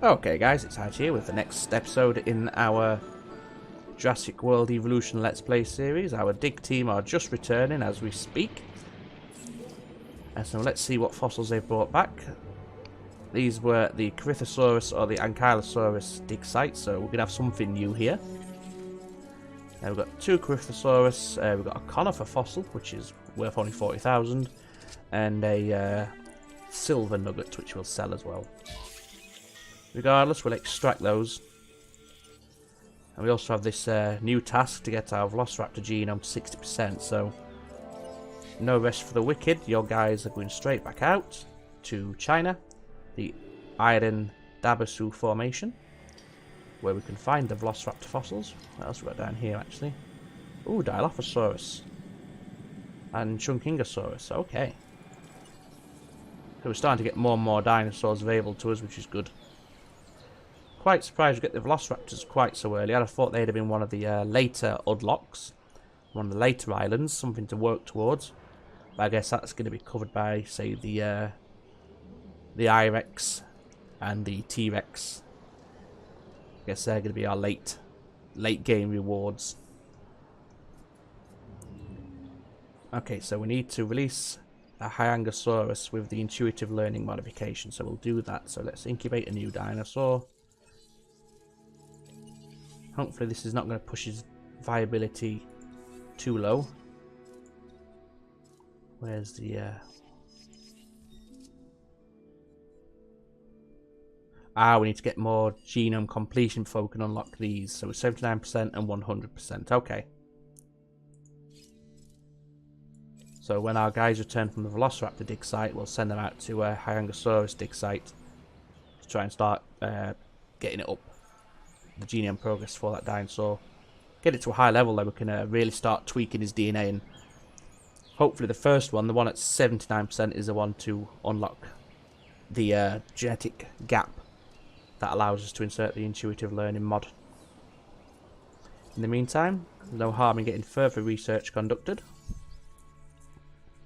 Okay guys, it's Haj here with the next episode in our Jurassic World Evolution Let's Play series. Our dig team are just returning as we speak. And so let's see what fossils they've brought back. These were the Corythosaurus or the Ankylosaurus dig site, so we're going to have something new here. We've got two Corythosaurus, we've got a conifer fossil, which is worth only 40,000, and a silver nugget, which we'll sell as well. Regardless, we'll extract those. And we also have this new task to get our Velociraptor genome to 60%, so no rest for the wicked. Your guys are going straight back out to China, the Iron Dabasu Formation, where we can find the Velociraptor fossils. What else we got down here, actually? Ooh, Dilophosaurus. And Chunkingosaurus, okay. So we're starting to get more and more dinosaurs available to us, which is good. Quite surprised we get the Velociraptors quite so early. I'd have thought they'd have been one of the later unlocks, one of the later islands, something to work towards. But I guess that's going to be covered by, say, the I-Rex and the T-Rex. I guess they're going to be our late game rewards. Okay, so we need to release a Hyangosaurus with the intuitive learning modification, so we'll do that. So let's incubate a new dinosaur. Hopefully this is not going to push his viability too low. Where's the... we need to get more genome completion before we can unlock these. So it's 79% and 100%. Okay. So when our guys return from the Velociraptor dig site, we'll send them out to a Hyangosaurus dig site to try and start getting it up. The genome progress for that dinosaur. Get it to a high level, then we can really start tweaking his DNA, and hopefully the first one, the one at 79%, is the one to unlock the genetic gap that allows us to insert the intuitive learning mod. In the meantime, there's no harm in getting further research conducted,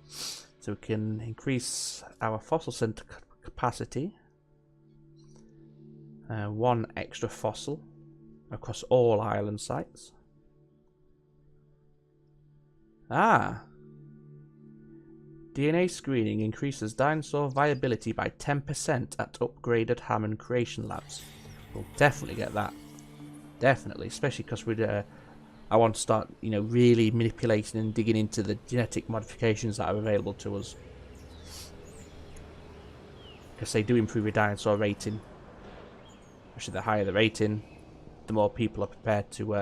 so we can increase our fossil center capacity. One extra fossil across all island sites. DNA screening increases dinosaur viability by 10% at upgraded Hammond creation labs. We'll definitely get that. Definitely, especially because I want to start, really manipulating and digging into the genetic modifications that are available to us. Because they do improve your dinosaur rating. Actually, the higher the rating, the more people are prepared to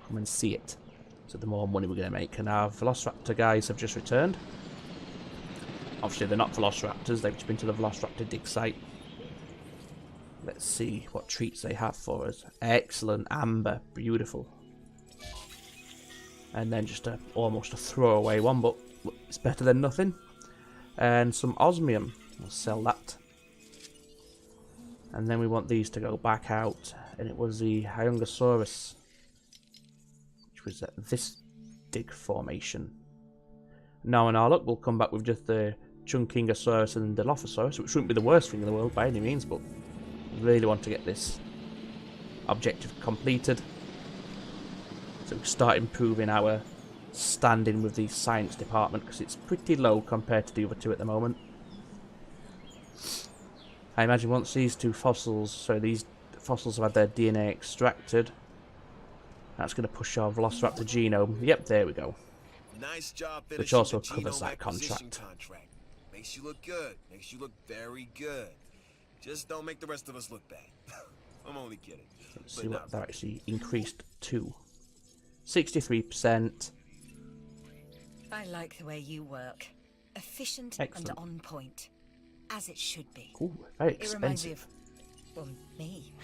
come and see it. So the more money we're going to make. And our Velociraptor guys have just returned. Obviously, they're not Velociraptors. They've just been to the Velociraptor dig site. Let's see what treats they have for us. Excellent amber. Beautiful. And then just almost a throwaway one, but it's better than nothing. And some osmium. We'll sell that. And then we want these to go back out. And it was the Hyangosaurus, which was at this dig formation. Now in our luck, we'll come back with just the Chunkingosaurus and the Dilophosaurus, which wouldn't be the worst thing in the world by any means, but we really want to get this objective completed, so we can start improving our standing with the science department, because it's pretty low compared to the other two at the moment. I imagine once these two fossils, so these fossils have had their DNA extracted, that's going to push our Velociraptor genome. Yep, there we go. Nice job, which also covers that contract. Makes you look good. Makes you look very good. Just don't make the rest of us look bad. I'm only kidding. Let's see what that actually increased to. 63%. I like the way you work. Efficient Excellent. and on point. As it should be. Ooh, very It reminds me expensive. of, well, me.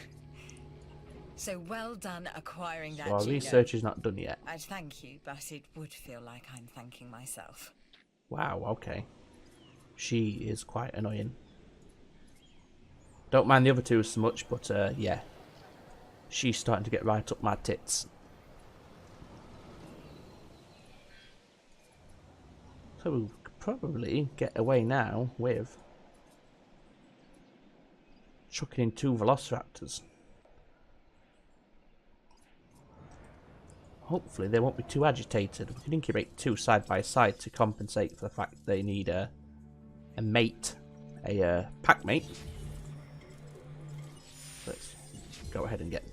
So well done acquiring that So our genome. research is not done yet. I'd thank you, but it would feel like I'm thanking myself. Wow, okay. She is quite annoying. Don't mind the other two so much, but yeah. She's starting to get right up my tits. So we could probably get away now with chucking in 2 Velociraptors. Hopefully they won't be too agitated. We can incubate 2 side by side to compensate for the fact they need a mate, a pack mate. Let's go ahead and get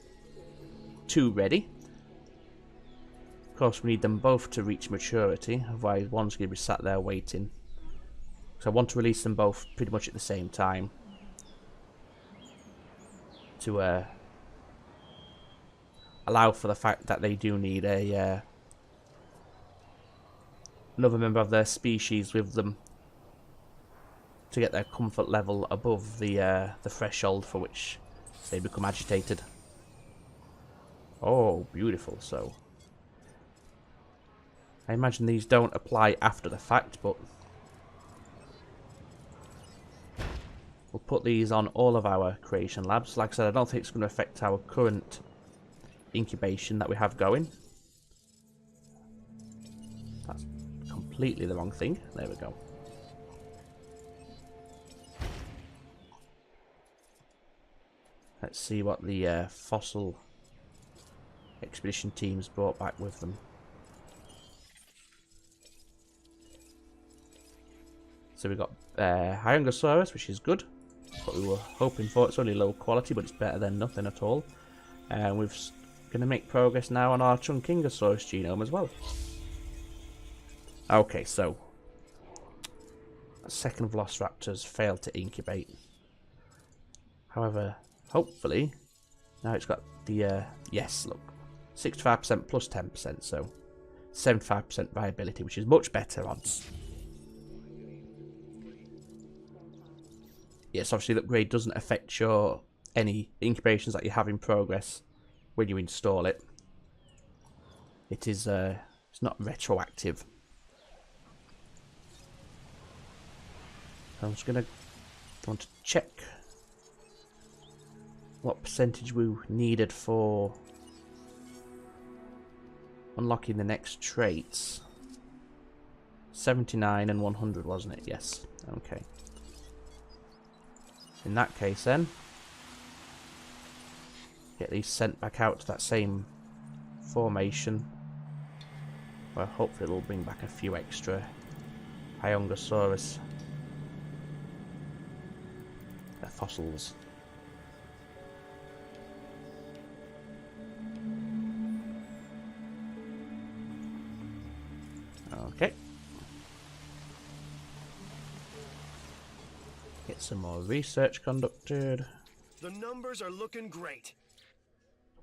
2 ready. Of course, we need them both to reach maturity, otherwise one's going to be sat there waiting. So I want to release them both pretty much at the same time to allow for the fact that they do need a another member of their species with them to get their comfort level above the threshold for which they become agitated. Oh, beautiful. So I imagine these don't apply after the fact, but we'll put these on all of our creation labs. Like I said, I don't think it's going to affect our current incubation that we have going. That's completely the wrong thing. There we go. Let's see what the fossil expedition teams brought back with them. So we've got Hyungosaurus, which is good. What we were hoping for. It's only low quality, but it's better than nothing at all. And we're going to make progress now on our Chunkingosaurus genome as well. Okay, so second Velociraptors failed to incubate. However, hopefully now it's got the yes, look, 65% plus 10%, so 75% viability, which is much better odds. Yes, obviously the upgrade doesn't affect your any incubations that you have in progress when you install it. It is it's not retroactive. I'm just gonna want to check what percentage we needed for unlocking the next traits. 79 and 100, wasn't it? Yes. Okay. In that case then, get these sent back out to that same formation, where hopefully it'll bring back a few extra Hyungosaurus fossils. Okay. Get some more research conducted. The numbers are looking great.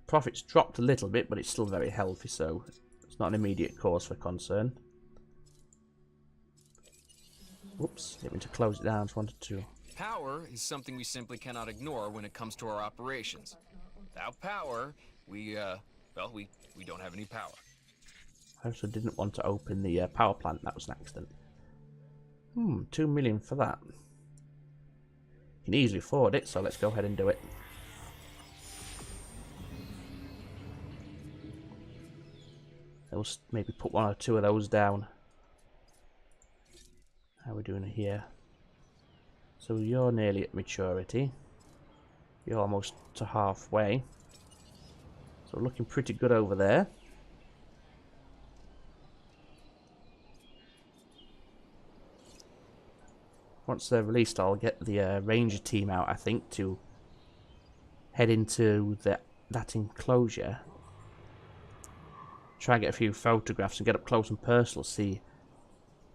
Profits dropped a little bit, but it's still very healthy, so it's not an immediate cause for concern. Whoops, didn't mean to close it down, just wanted to. Power is something we simply cannot ignore when it comes to our operations. Without power, we don't have any power. I also didn't want to open the power plant, that was an accident. 2 million for that. You can easily afford it, so let's go ahead and do it. We'll maybe put 1 or 2 of those down. How are we doing here? So you're nearly at maturity. You're almost to halfway. So we're looking pretty good over there. Once they're released, I'll get the ranger team out, I think, to head into that enclosure. Try and get a few photographs and get up close and personal, see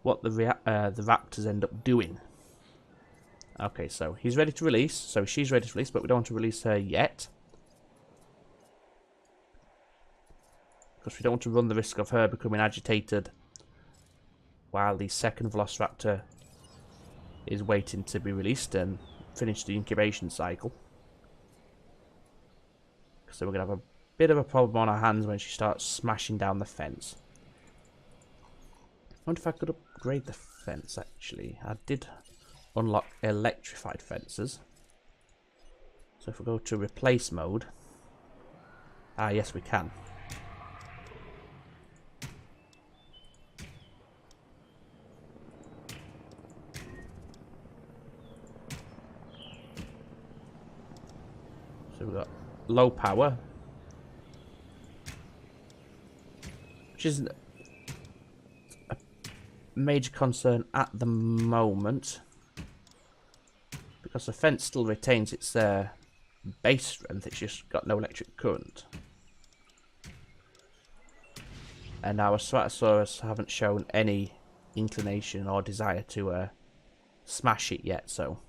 what the raptors end up doing. Okay, so he's ready to release. So she's ready to release, but we don't want to release her yet, because we don't want to run the risk of her becoming agitated while the second Velociraptor is waiting to be released and finish the incubation cycle. So we're going to have a bit of a problem on our hands when she starts smashing down the fence. I wonder if I could upgrade the fence, actually. I did unlock electrified fences. So if we go to replace mode. Ah, yes, we can. So we've got low power, which isn't a major concern at the moment, because the fence still retains its base strength, it's just got no electric current. And our Ceratosaurus haven't shown any inclination or desire to smash it yet, so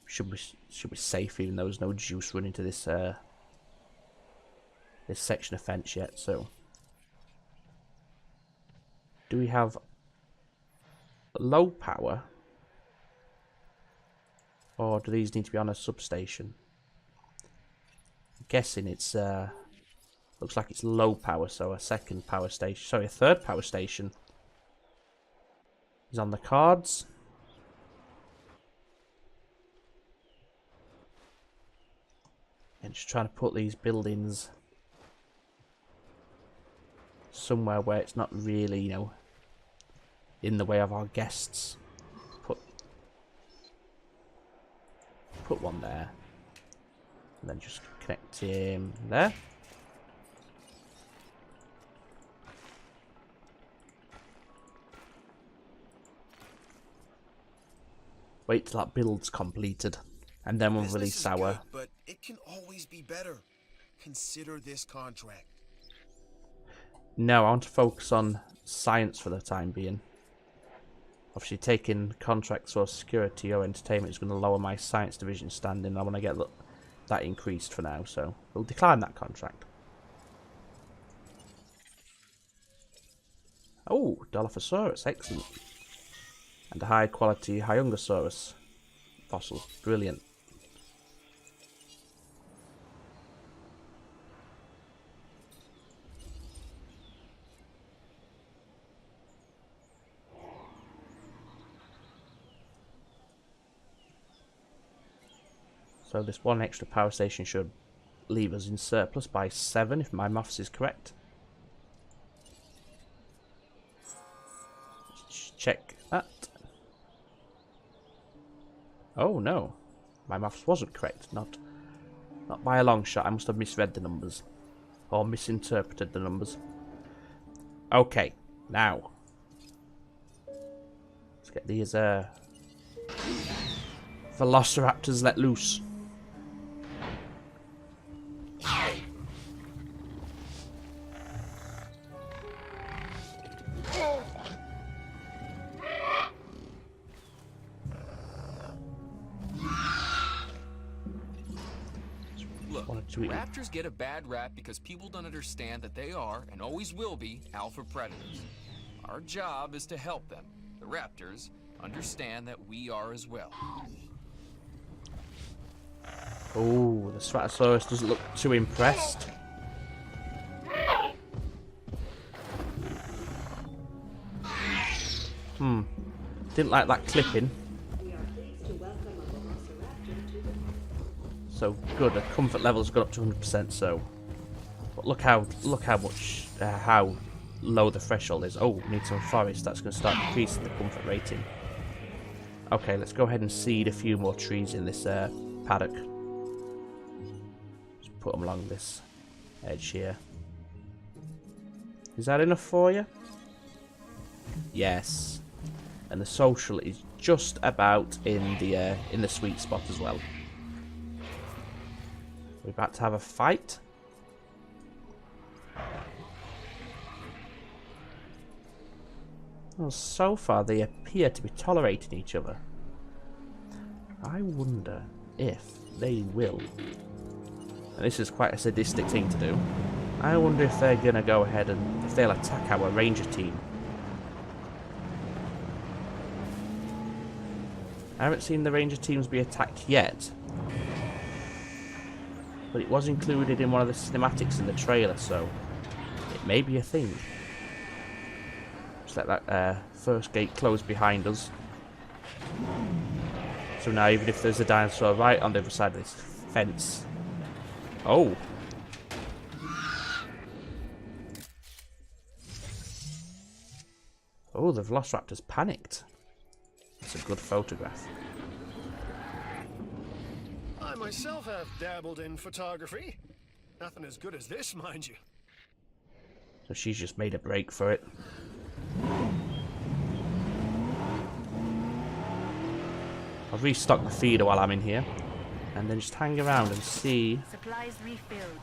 should be safe, even though there's no juice running to this this section of fence yet. So, do we have low power, or do these need to be on a substation? I'm guessing it's looks like it's low power, so a second power station, sorry, a third power station is on the cards. And just trying to put these buildings somewhere where it's not really, you know, in the way of our guests. Put one there. And then just connect him there. Wait till that build's completed. And then we'll release our... Good, but it can always be better. Consider this contract. No, I want to focus on science for the time being. Obviously, taking contracts or security or entertainment is going to lower my science division standing. I want to get that increased for now, so we'll decline that contract. Oh, Dilophosaurus, excellent. And a high quality Hyungosaurus fossil, brilliant. So this one extra power station should leave us in surplus by 7, if my maths is correct. Let's check that. Oh no, my maths wasn't correct. Not by a long shot. I must have misread the numbers, or misinterpreted the numbers. Okay, now let's get these Velociraptors let loose. Raptors get a bad rap because people don't understand that they are, and always will be, alpha predators. Our job is to help them, the Raptors, understand that we are as well. Oh, the Ceratosaurus doesn't look too impressed. Didn't like that clipping. So good, the comfort level's gone up to 100%. So, but look how much how low the threshold is. Oh, need some forest. That's going to start increasing the comfort rating. Okay, let's go ahead and seed a few more trees in this paddock. Just put them along this edge here. Is that enough for you? Yes. And the social is just about in the sweet spot as well. We're about to have a fight. Well, so far they appear to be tolerating each other. I wonder if they will. And this is quite a sadistic thing to do. I wonder if they're going to go ahead and if they'll attack our ranger team. I haven't seen the ranger teams be attacked yet. But it was included in one of the cinematics in the trailer, so it may be a thing. Just let that first gate close behind us. So now even if there's a dinosaur right on the other side of this fence... Oh! Oh, the Velociraptor's panicked. It's a good photograph. I myself have dabbled in photography. Nothing as good as this, mind you. So she's just made a break for it. I'll restock the feeder while I'm in here, and then just hang around and see. Supplies refilled.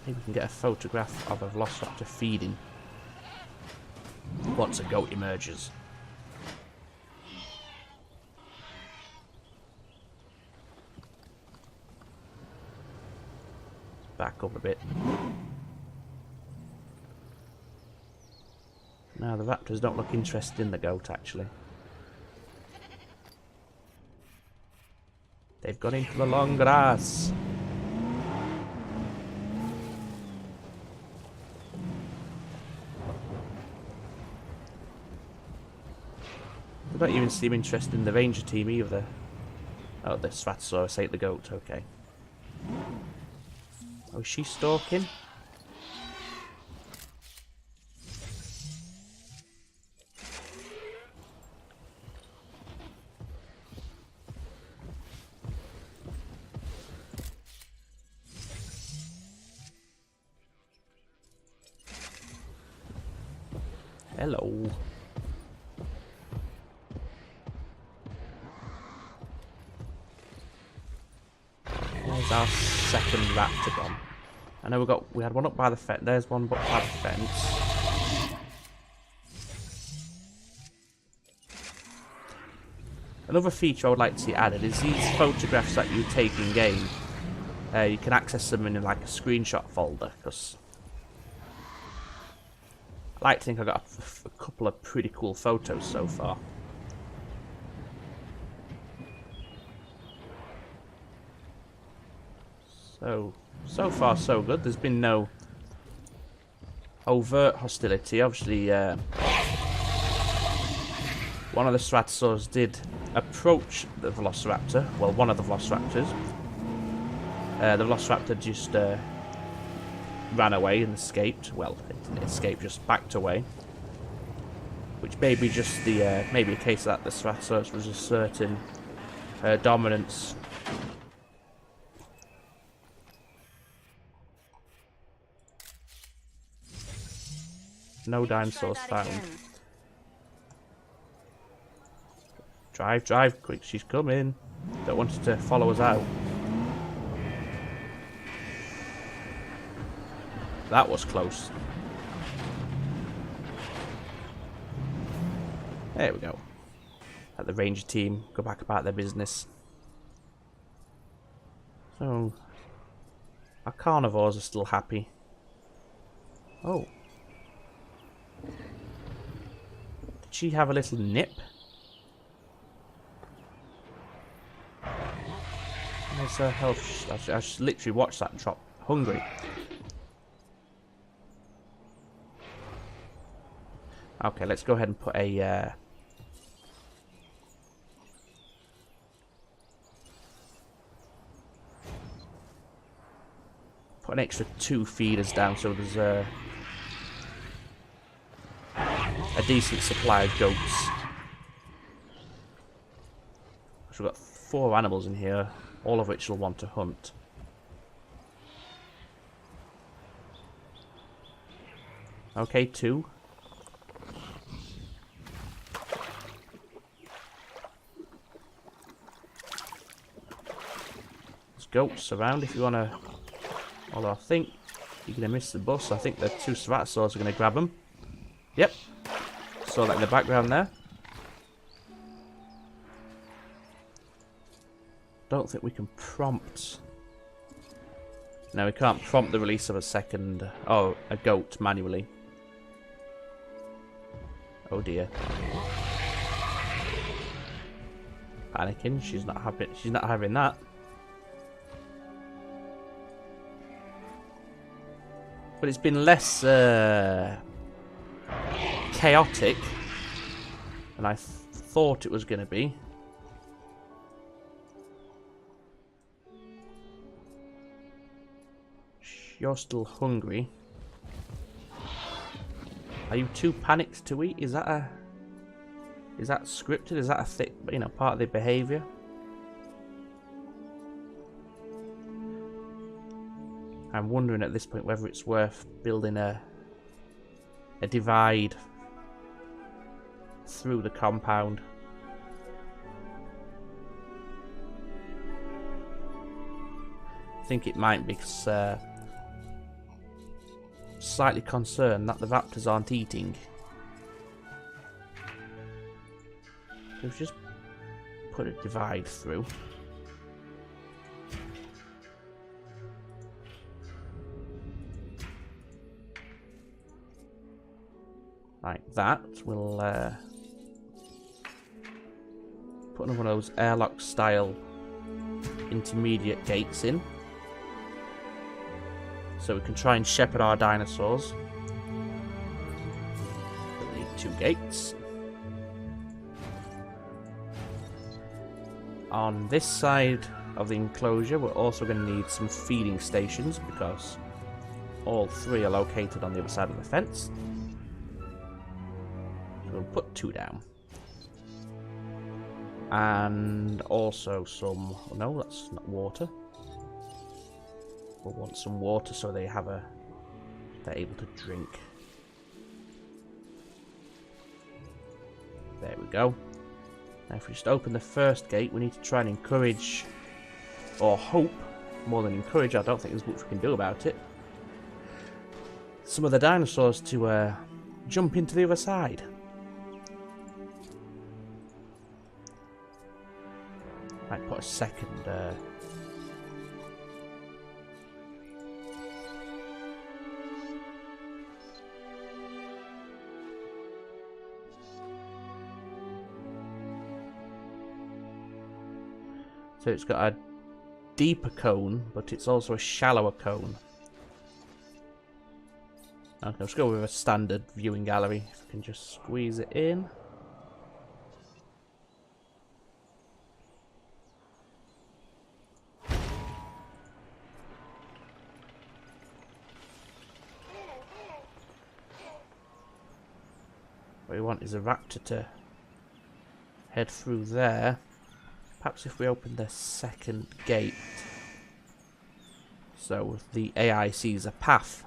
Maybe we can get a photograph of a Velociraptor feeding once a goat emerges. Back up a bit. Now the raptors don't look interested in the goat, actually. They've gone into the long grass. They don't even seem interested in the ranger team either. Oh, the Stratosaurus ate the goat, okay. Oh, is she stalking? Hello. There's our second raptor gone. I know we had one up by the fence. There's one up by the fence. Another feature I would like to see added is these photographs that you take in game. You can access them in like a screenshot folder, because I like to think I got a couple of pretty cool photos so far. So far so good. There's been no overt hostility. Obviously, one of the Stratosaurs did approach the Velociraptor. Well, one of the Velociraptors. The Velociraptor just ran away and escaped. Well, it didn't escape, just backed away. Which may be just the maybe a case that the Stratosaurus was asserting dominance. No dinosaurs found. Drive, quick, she's coming. Don't want her to follow us out. That was close. There we go. Let the ranger team go back about their business. So, our carnivores are still happy. Oh. Did she have a little nip? There's her health. I just literally watched that drop. Hungry. Okay, let's go ahead and put a put an extra 2 feeders down, so there's a decent supply of goats. So we've got 4 animals in here, all of which will want to hunt. Okay, 2. There's goats around if you want to. Although I think you're going to miss the bus. I think the 2 Stratosaurs are going to grab them. Yep. Saw that in the background there. Don't think we can prompt. No, we can't prompt the release of a goat manually. Oh dear. Panicking. She's not having that. But it's been less chaotic than I thought it was going to be. You're still hungry. Are you too panicked to eat? Is that scripted? Is that a part of the behaviour? I'm wondering at this point whether it's worth building a divide through the compound. I think it might be because slightly concerned that the raptors aren't eating. We've just put a divide through. Like that. We'll put another one of those airlock style intermediate gates in, so we can try and shepherd our dinosaurs. We'll need 2 gates. On this side of the enclosure, we're also going to need some feeding stations because all 3 are located on the other side of the fence. So we'll put 2 down. And also some... oh no, that's not water. We'll want some water so they have they're able to drink. There we go. Now if we just open the first gate, we need to try and encourage, or hope, more than encourage, I don't think there's much we can do about it, some of the dinosaurs to jump into the other side. Might put a second so it's got a deeper cone, but it's also a shallower cone. Okay, let's go with a standard viewing gallery. If I can just squeeze it in. What we want is a raptor to head through there. Perhaps if we open the second gate, so the AI sees a path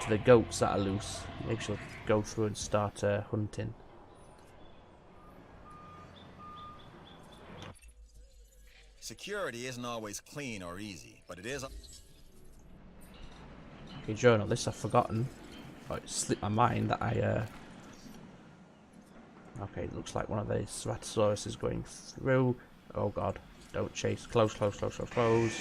to the goats that are loose, maybe she'll go through and start hunting. Security isn't always clean or easy, but it is. Okay, journal this, I've forgotten. Oh, it slipped my mind that I okay, it looks like one of the Ceratosaurus is going through. Oh god, don't chase. Close, close, close, close, close.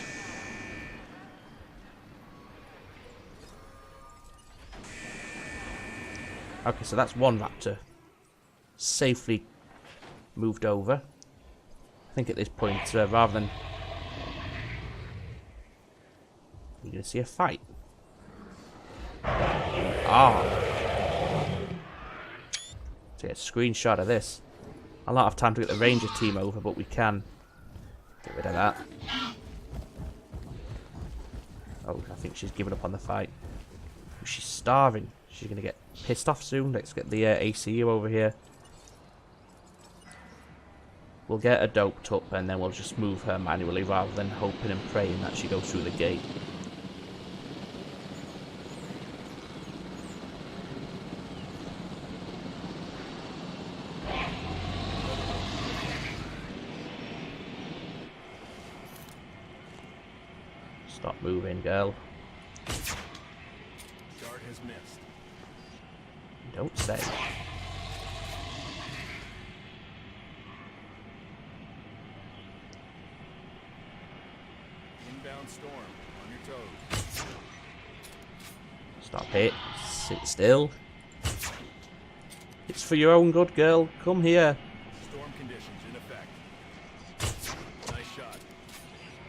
Okay, so that's one raptor safely moved over. I think at this point, rather than... you're going to see a fight. Ah! To get a screenshot of this. I'll not have time to get the ranger team over, but we can get rid of that. Oh, I think she's given up on the fight. She's starving. She's going to get pissed off soon. Let's get the ACU over here. We'll get her doped up and then we'll just move her manually rather than hoping and praying that she goes through the gate. Stop moving, girl. Dart has missed. Don't say. Inbound storm. On your toes. Stop it. Sit still. It's for your own good, girl. Come here. Storm conditions in effect. Nice shot.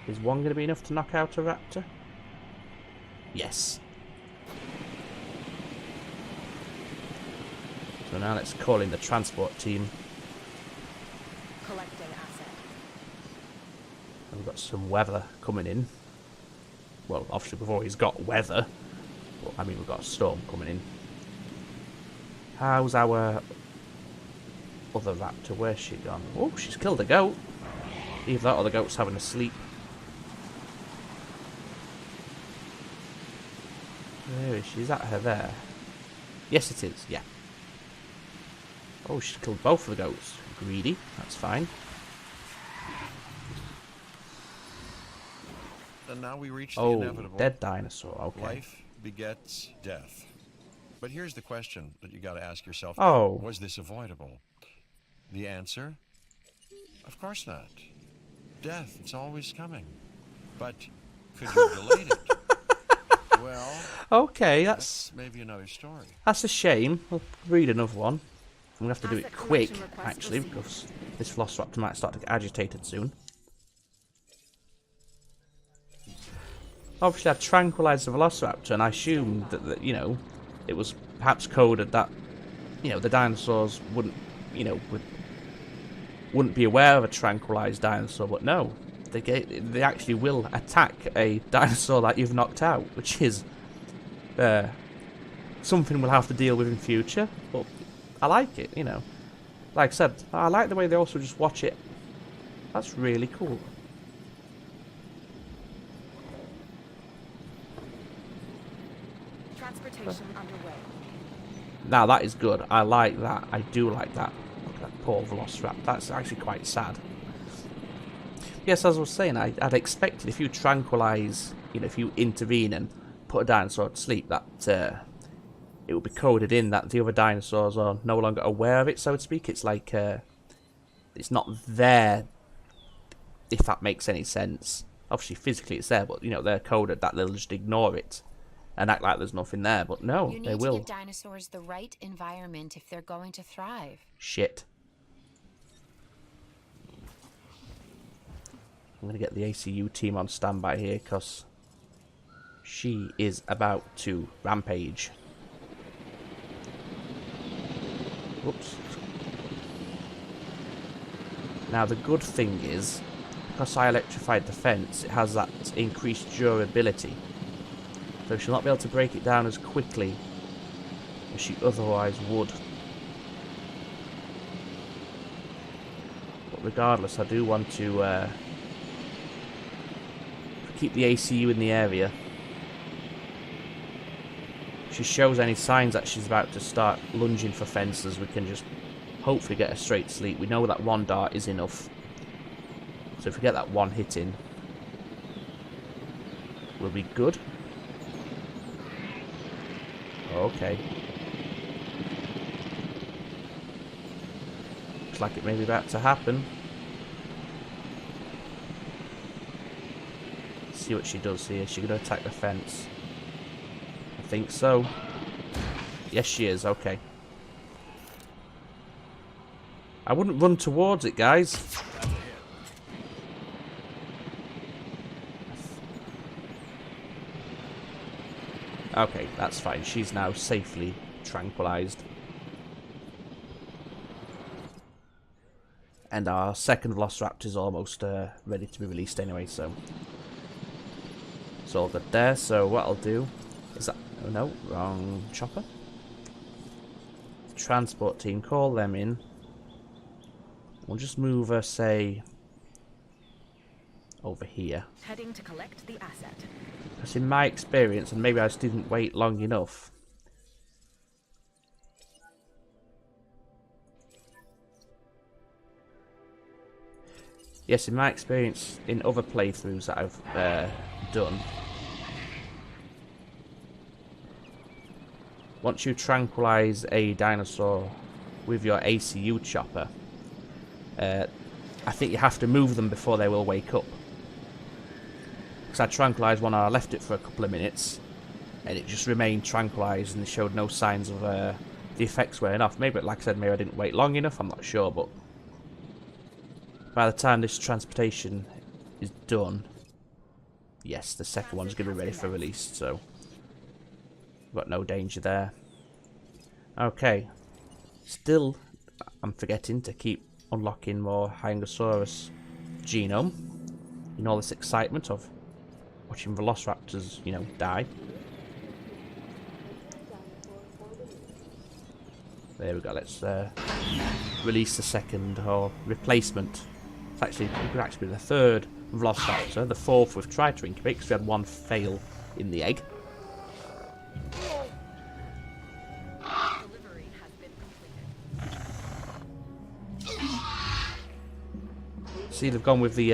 Is one going to be enough to knock out a raptor? Yes. So now let's call in the transport team. Collecting asset. And we've got some weather coming in. Well, obviously we've always got weather. But, I mean, we've got a storm coming in. How's our other raptor? Where's she gone? Oh, she's killed a goat. Either that or the goat's having a sleep. Where is she? Is that her there? Yes, it is. Yeah. Oh, she's killed both of the goats. Greedy. That's fine. And now we reach the Oh, inevitable. dead dinosaur. Okay. Life begets death. But here's the question that you got to ask yourself. Oh. Was this avoidable? The answer? Of course not. Death, it's always coming. But could you have delayed it? Well, Okay, that's maybe another story. a shame. We'll read another one. I'm going to have to do it quick, actually, because this Velociraptor might start to get agitated soon. Obviously, I tranquilized the Velociraptor, and I assumed that, you know, it was perhaps coded that, you know, the dinosaurs wouldn't, you know, wouldn't be aware of a tranquilized dinosaur, but no. They actually will attack a dinosaur that you've knocked out, which is something we'll have to deal with in future, but I like it, you know. Like I said, I like the way they also just watch it. That's really cool. Transportation underway. Now that is good. I like that. I do like that. Look at that poor Velociraptor. That's actually quite sad. Yes, as I was saying, I'd expected if you tranquilize, you know, if you intervene and put a dinosaur to sleep, that it would be coded in that the other dinosaurs are no longer aware of it, so to speak. It's like it's not there, if that makes any sense. Obviously, physically it's there, but you know they're coded that they'll just ignore it and act like there's nothing there. But no, they will. You need to give dinosaurs the right environment if they're going to thrive. Shit. I'm going to get the ACU team on standby here because she is about to rampage. Whoops. Now the good thing is, because I electrified the fence, it has that increased durability. So she'll not be able to break it down as quickly as she otherwise would. But regardless, I do want to keep the ACU in the area. If she shows any signs that she's about to start lunging for fences, we can just hopefully get her straight to sleep. We know that one dart is enough. So if we get that one hit in, we'll be good. Okay. Looks like it may be about to happen. See what she does here. Is she going to attack the fence? I think so. Yes, she is. Okay. I wouldn't run towards it, guys. Okay, that's fine. She's now safely tranquilized. And our second Velociraptor is almost ready to be released anyway, so it's all good there. So what I'll do is that... Oh no, wrong chopper. Transport team, call them in. We'll just move her, say, over here. Heading to collect the asset. Because in my experience, and maybe I just didn't wait long enough, yes, in my experience in other playthroughs that I've done, once you tranquilize a dinosaur with your ACU chopper, I think you have to move them before they will wake up. Because I tranquilized one and I left it for a couple of minutes, and it just remained tranquilized and showed no signs of the effects wearing off. Maybe, like I said, maybe I didn't wait long enough, I'm not sure, but by the time this transportation is done, yes, the second one's going to be ready for release, so got no danger there. Okay, still I'm forgetting to keep unlocking more Hyangosaurus genome in all this excitement of watching Velociraptors, you know, die. There we go, let's release the second, or replacement. It could actually be the third Velociraptor. The fourth we've tried to incubate because we had one fail in the egg. See, they've gone with the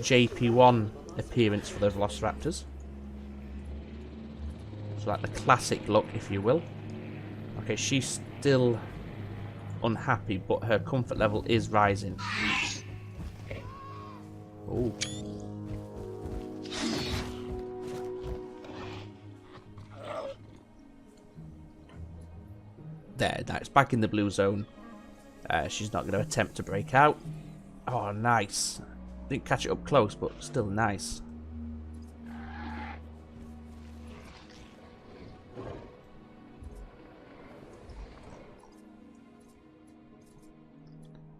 JP1 appearance for the Velociraptors. So like the classic look, if you will. Okay, she's still unhappy, but her comfort level is rising. Oh. There, it's back in the blue zone. She's not going to attempt to break out. Oh, nice. Didn't catch it up close, but still nice.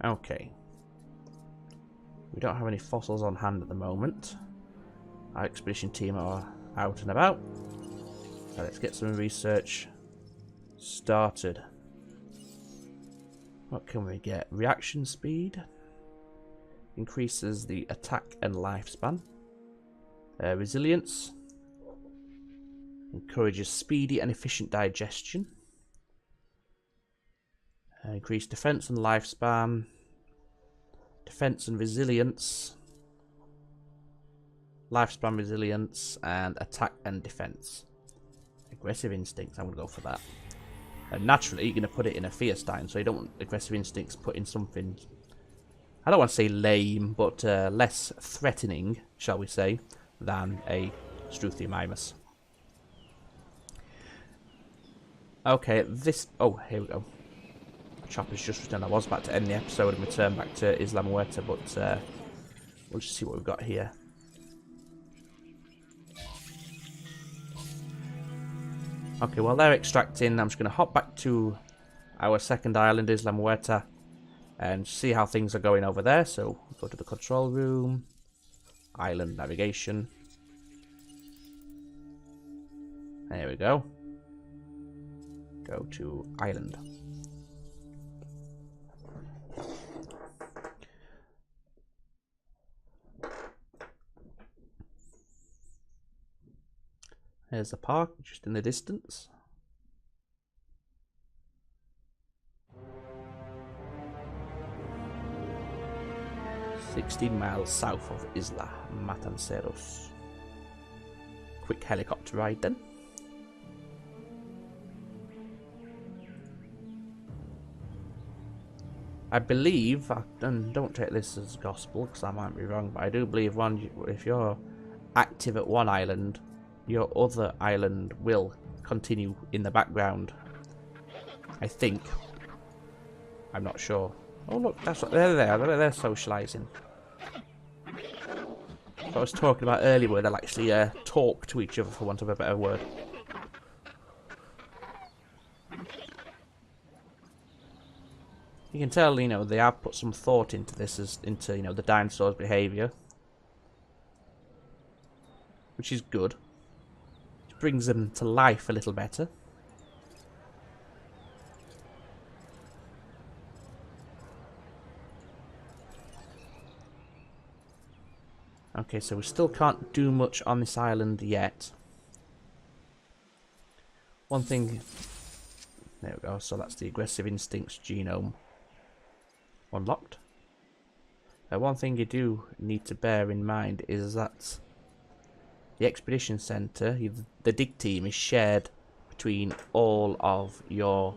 Okay. We don't have any fossils on hand at the moment. Our expedition team are out and about. So let's get some research started. What can we get? Reaction speed. Increases the attack and lifespan. Resilience. Encourages speedy and efficient digestion. Increased defense and lifespan. Defense and resilience. Lifespan, resilience, and attack and defense. Aggressive instincts, I'm going to go for that. And naturally, you're going to put it in a fear stein, so you don't want aggressive instincts put in something, I don't want to say lame, but less threatening, shall we say, than a Struthiomimus. Okay, this... Oh, here we go. Chopper's just returned. I was about to end the episode and return back to Isla Muerta, but we'll just see what we've got here. Okay, while they're extracting, I'm just going to hop back to our second island, Isla Muerta, and see how things are going over there. So, go to the control room, island navigation. There we go. Go to island. There's the park, just in the distance. "16 miles south of Isla Matanceros." Quick helicopter ride then. I believe, and don't take this as gospel because I might be wrong, but I do believe if you're active at one island, your other island will continue in the background. I think. I'm not sure. Oh look, that's what they're there. They're socialising. What I was talking about earlier, where they'll actually talk to each other, for want of a better word. You can tell, you know, they have put some thought into this, into, you know, the dinosaurs' behaviour, which is good. Brings them to life a little better. Okay, so we still can't do much on this island yet. One thing... There we go, so that's the aggressive instincts genome unlocked. One thing you do need to bear in mind is that the expedition centre, the dig team, is shared between all of your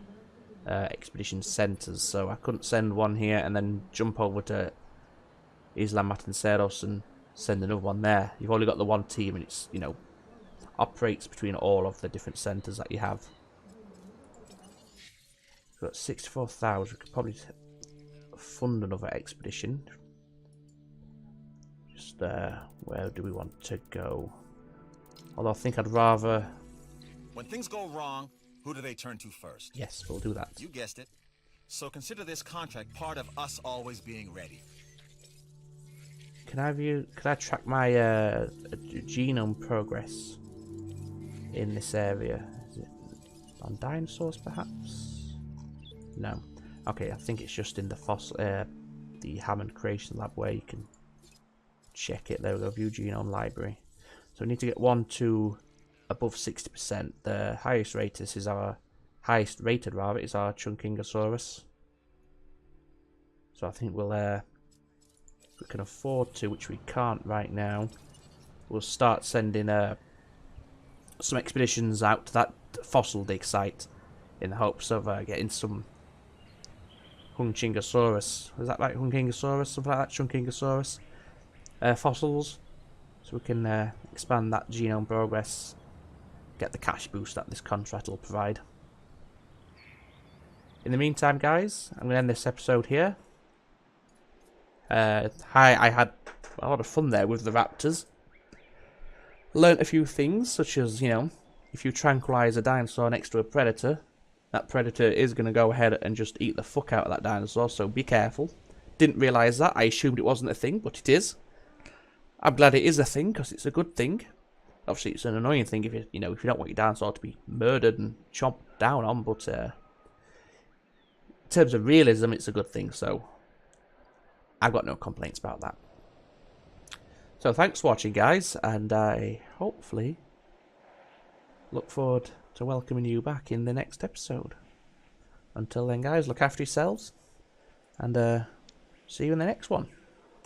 expedition centres. So I couldn't send one here and then jump over to Isla Matanceros and send another one there. You've only got the one team, and it's, you know, operates between all of the different centres that you have. We've got 64,000. We could probably fund another expedition. Just where do we want to go? Although I think I'd rather... When things go wrong, who do they turn to first? Yes, we'll do that. You guessed it. So consider this contract part of us always being ready. Can I track my genome progress in this area? Is it on dinosaurs, perhaps? No. Okay, I think it's just in the fossil, the Hammond Creation Lab, where you can check it. There we go. View genome library. So we need to get one to above 60%. The highest rated is our Chunkingosaurus. So I think we'll we can afford to, which we can't right now, we'll start sending some expeditions out to that fossil dig site in the hopes of getting some Hunchingosaurus. Is that right? Hunchingosaurus? Something like that? Chunkingosaurus? Fossils. So we can expand that genome progress, get the cash boost that this contract will provide. In the meantime, guys, I'm going to end this episode here. I had a lot of fun there with the raptors. Learned a few things, such as, you know, if you tranquilize a dinosaur next to a predator, that predator is going to go ahead and just eat the fuck out of that dinosaur, so be careful. Didn't realise that. I assumed it wasn't a thing, but it is. I'm glad it is a thing, because it's a good thing. Obviously, it's an annoying thing if you don't want your dinosaur to be murdered and chomped down on, but in terms of realism, it's a good thing, so I've got no complaints about that. So thanks for watching, guys, and I hopefully look forward to welcoming you back in the next episode. Until then, guys, look after yourselves, and see you in the next one.